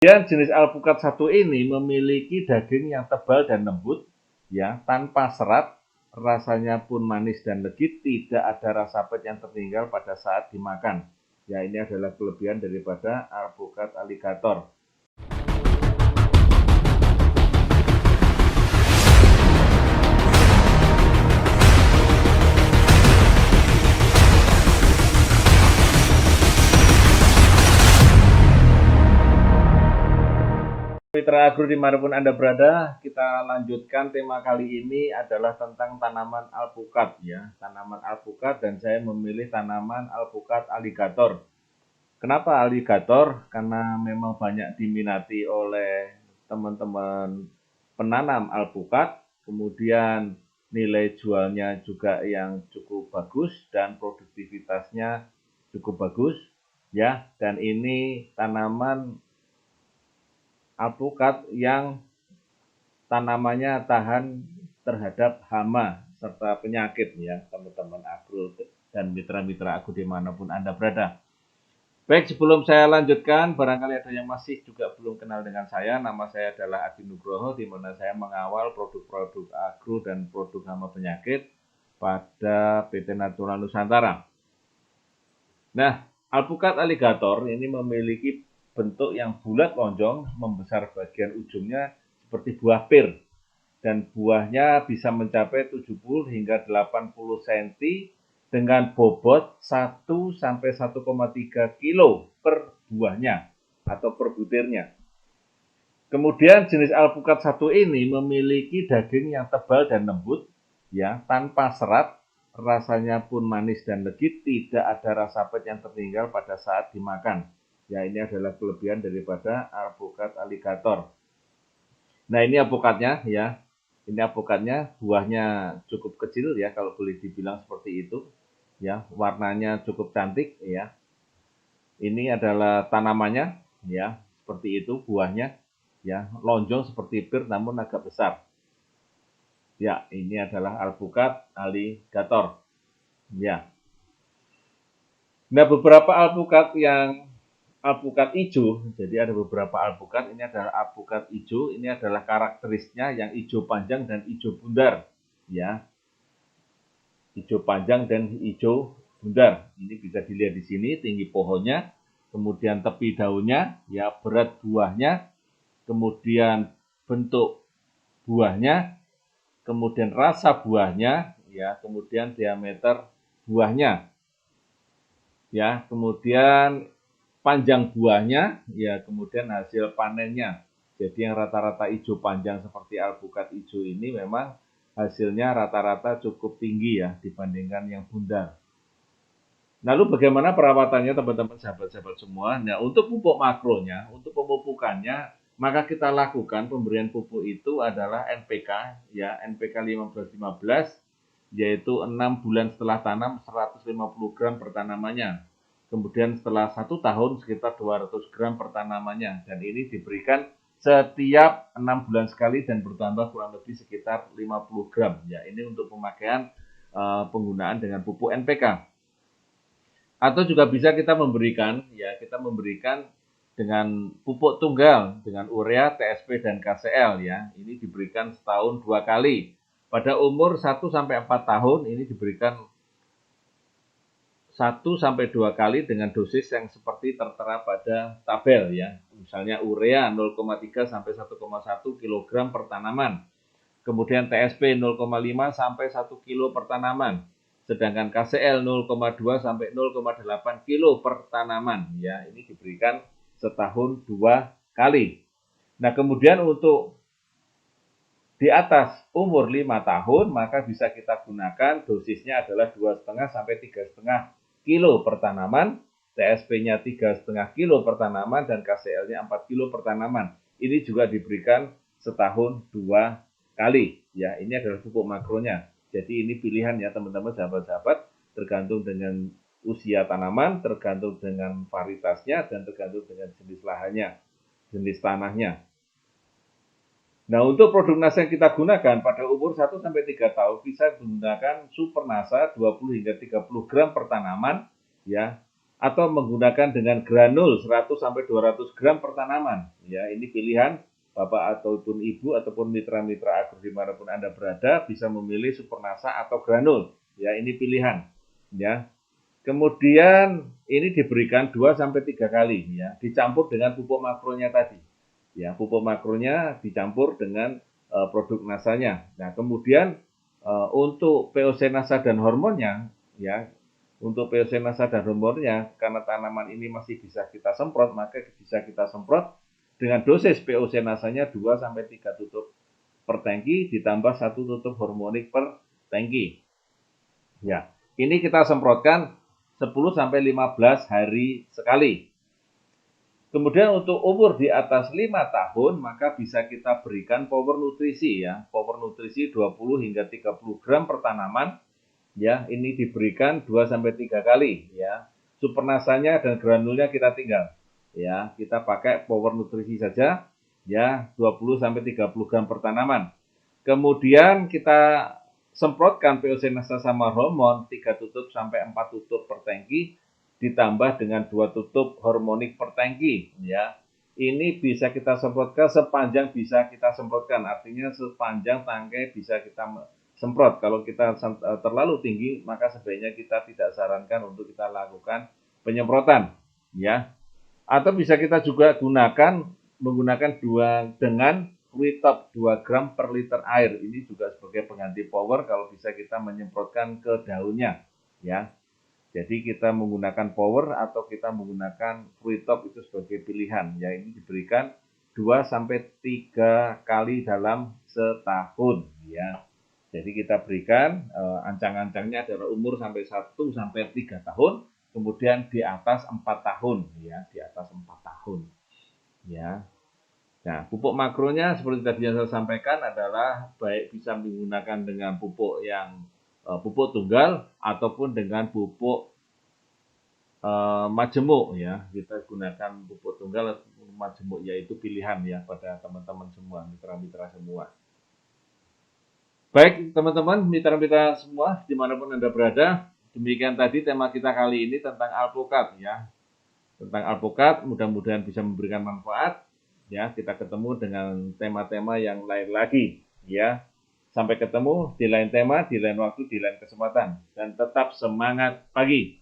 Kemudian jenis alpukat satu ini memiliki daging yang tebal dan lembut, ya, tanpa serat, rasanya pun manis dan legit, tidak ada rasa pahit yang tertinggal pada saat dimakan. Ya, ini adalah kelebihan daripada alpukat alligator. Mitra Agro dimanapun Anda berada, kita lanjutkan tema kali ini adalah tentang tanaman alpukat, ya, tanaman alpukat, dan saya memilih tanaman alpukat alligator. Kenapa alligator? Karena memang banyak diminati oleh teman-teman penanam alpukat, kemudian nilai jualnya juga yang cukup bagus dan produktivitasnya cukup bagus, ya, dan ini tanaman alpukat yang tanamannya tahan terhadap hama serta penyakit, ya, teman-teman agro dan mitra-mitra agro dimanapun Anda berada. Baik, sebelum saya lanjutkan, barangkali ada yang masih juga belum kenal dengan saya. Nama saya adalah Adi Nugroho, di mana saya mengawal produk-produk agro dan produk hama penyakit pada PT Natural Nusantara. Nah, alpukat alligator ini memiliki bentuk yang bulat lonjong, membesar bagian ujungnya seperti buah pir, dan buahnya bisa mencapai 70 hingga 80 cm dengan bobot 1 sampai 1,3 kilo per buahnya atau per butirnya. Kemudian jenis alpukat satu ini memiliki daging yang tebal dan lembut, ya, tanpa serat, rasanya pun manis dan legit, tidak ada rasa pahit yang tertinggal pada saat dimakan. Ya, ini adalah kelebihan daripada alpukat alligator. Nah, ini alpukatnya, ya. Ini alpukatnya, buahnya cukup kecil, ya, kalau boleh dibilang seperti itu, ya. Warnanya cukup cantik, ya. Ini adalah tanamannya, ya, seperti itu buahnya, ya, lonjong seperti pir namun agak besar. Ya, ini adalah alpukat alligator. Ya. Nah, beberapa alpukat yang alpukat hijau, jadi ada beberapa alpukat, ini adalah alpukat hijau, ini adalah karakteristiknya yang hijau panjang dan hijau bundar, ya. Hijau panjang dan hijau bundar. Ini bisa dilihat di sini, tinggi pohonnya, kemudian tepi daunnya, ya, berat buahnya, kemudian bentuk buahnya, kemudian rasa buahnya, ya, kemudian diameter buahnya, ya, kemudian panjang buahnya, ya, kemudian hasil panennya. Jadi yang rata-rata hijau panjang seperti alpukat hijau ini memang hasilnya rata-rata cukup tinggi, ya, dibandingkan yang bundar. Lalu bagaimana perawatannya teman-teman sahabat-sahabat semua? Nah, untuk pupuk makronya, untuk pemupukannya, maka kita lakukan pemberian pupuk itu adalah NPK, ya, NPK 1515, yaitu 6 bulan setelah tanam 150 gram per tanamannya. Kemudian setelah 1 tahun sekitar 200 gram per tanamannya. Dan ini diberikan setiap 6 bulan sekali dan bertambah kurang lebih sekitar 50 gram. Ya, ini untuk pemakaian penggunaan dengan pupuk NPK. Atau juga bisa kita memberikan, ya, kita memberikan dengan pupuk tunggal, dengan urea, TSP, dan KCL, ya. Ini diberikan setahun 2 kali. Pada umur 1 sampai 4 tahun ini diberikan 1 sampai 2 kali dengan dosis yang seperti tertera pada tabel, ya. Misalnya urea 0,3 sampai 1,1 kg per tanaman. Kemudian TSP 0,5 sampai 1 kilo per tanaman. Sedangkan KCL 0,2 sampai 0,8 kilo per tanaman, ya. Ini diberikan setahun 2 kali. Nah, kemudian untuk di atas umur 5 tahun maka bisa kita gunakan dosisnya adalah 2,5 sampai 3,5 kilo per tanaman, TSP-nya 3,5 kilo per tanaman, dan KCL-nya 4 kilo per tanaman. Ini juga diberikan setahun 2 kali, ya. Ini adalah pupuk makronya. Jadi ini pilihan, ya, teman-teman sahabat-sahabat, tergantung dengan usia tanaman, tergantung dengan varietasnya, dan tergantung dengan jenis lahannya, jenis tanahnya. Nah, untuk produk nasa yang kita gunakan pada umur 1 sampai 3 tahun bisa menggunakan Super Nasa 20 hingga 30 gram per tanaman, ya. atau menggunakan dengan granul 100 sampai 200 gram per tanaman. Ya, ini pilihan Bapak ataupun Ibu ataupun mitra-mitra agro dimanapun Anda berada bisa memilih Supernasa atau granul. Ya, ini pilihan. Ya. Kemudian ini diberikan 2 sampai 3 kali ya, dicampur dengan pupuk makronya tadi. Ya, pupuk makronya dicampur dengan produk nasanya. Nah, kemudian untuk POC nasa dan hormonnya ya, untuk POC nasa dan hormonnya karena tanaman ini masih bisa kita semprot, maka bisa kita semprot dengan dosis POC nasanya 2 sampai 3 tutup per tangki ditambah 1 tutup hormonik per tangki. Ya, ini kita semprotkan 10 sampai 15 hari sekali. Kemudian untuk umur di atas 5 tahun, maka bisa kita berikan power nutrisi ya. Power nutrisi 20 hingga 30 gram per tanaman. Ya, ini diberikan 2 sampai 3 kali ya. Supernasanya dan granulnya kita tinggal. Ya, kita pakai power nutrisi saja ya, 20 sampai 30 gram per tanaman. Kemudian kita semprotkan POC nasa sama hormon 3 tutup sampai 4 tutup per tangki ditambah dengan 2 tutup hormonik per tangki ya. Ini bisa kita semprotkan sepanjang bisa kita semprotkan, artinya sepanjang tangkai bisa kita semprot. Kalau kita terlalu tinggi maka sebaiknya kita tidak sarankan untuk kita lakukan penyemprotan ya. Atau bisa kita juga menggunakan dengan Fluitop 2 gram per liter air. Ini juga sebagai pengganti power kalau bisa kita menyemprotkan ke daunnya ya. Jadi kita menggunakan power atau kita menggunakan Fluitop itu sebagai pilihan ya. Ini diberikan 2 sampai 3 kali dalam setahun ya. Jadi kita berikan ancang-ancangnya adalah umur sampai 1 sampai 3 tahun, kemudian di atas 4 tahun ya, di atas 4 tahun ya. Nah, pupuk makronya seperti tadi yang saya sampaikan adalah baik bisa digunakan dengan pupuk yang pupuk tunggal ataupun dengan pupuk majemuk ya. Kita gunakan pupuk tunggal atau majemuk, yaitu pilihan ya pada teman-teman semua, mitra-mitra semua. Baik teman-teman, mitra-mitra semua dimanapun Anda berada, demikian tadi tema kita kali ini tentang alpukat ya. Tentang alpukat, mudah-mudahan bisa memberikan manfaat. Ya, kita ketemu dengan tema-tema yang lain lagi ya. Sampai ketemu di lain tema, di lain waktu, di lain kesempatan, dan tetap semangat pagi.